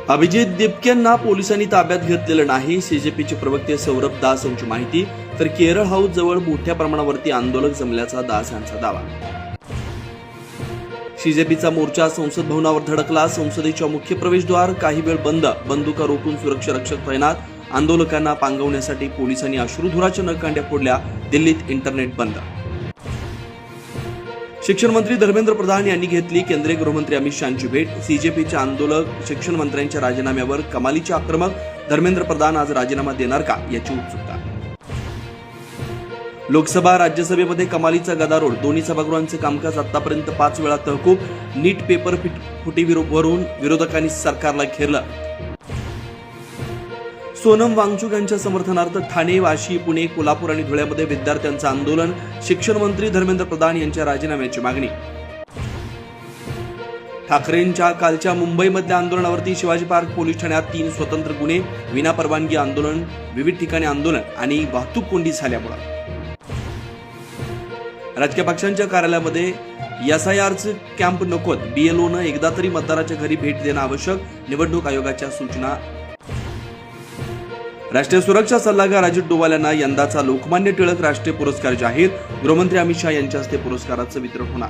अभिजित दिपकेंना पोलिसांनी ताब्यात घेतलेलं नाही, सीजेपीचे प्रवक्ते सौरभ दास यांची माहिती. तर केरळ हाऊस जवळ मोठ्या प्रमाणावरती आंदोलक जमल्याचा दास यांचा दावा. सीजेपीचा मोर्चा संसद भवनावर धडकला. संसदेच्या मुख्य प्रवेशद्वार काही वेळ बंद, बंदुका रोखून सुरक्षा रक्षक तैनात. आंदोलकांना पांगवण्यासाठी पोलिसांनी अश्रुधुराच्या नळकांड्या फोडल्या. दिल्लीत इंटरनेट बंद. शिक्षण मंत्री धर्मेंद्र प्रधान यांनी घेतली केंद्रीय गृहमंत्री अमित शहांची भेट. सीजेपीचे आंदोलक शिक्षण मंत्र्यांच्या राजीनाम्यावर कमालीचे आक्रमक. धर्मेंद्र प्रधान आज राजीनामा देणार का याची उत्सुकता. लोकसभा राज्यसभेमध्ये कमालीचा गदारोळ. दोन्ही सभागृहांचे कामकाज आतापर्यंत 5 वेळा तहकूब. नीट पेपर फुटीवरून विरोधकांनी सरकारला घेरलं. सोनम वांगचुक यांच्या समर्थनार्थ ठाणे, वाशी, पुणे, कोल्हापूर आणि धुळ्यामध्ये विद्यार्थ्यांचं आंदोलन. शिक्षण मंत्री धर्मेंद्र प्रधान यांच्या राजीनाम्याची मागणी. ठाकरेंच्या कालच्या मुंबईमधल्या आंदोलनावरती शिवाजी पार्क पोलीस ठाण्यात 3 स्वतंत्र गुन्हे. विनापरवानगी आंदोलन, विविध ठिकाणी आंदोलन आणि वाहतूक कोंडी झाल्यामुळे. राजकीय पक्षांच्या कार्यालयामध्ये एसआयआरचे कॅम्प नकोत. बीएलओनं एकदा तरी मतदाराच्या घरी भेट देणं आवश्यक. निवडणूक आयोगाच्या सूचना. राष्ट्रीय सुरक्षा सल्लागार अजित डोवाल यांना यंदाचा लोकमान्य टिळक राष्ट्रीय पुरस्कार जाहीर. गृहमंत्री अमित शहा यांच्या हस्ते पुरस्काराचं वितरण होणार.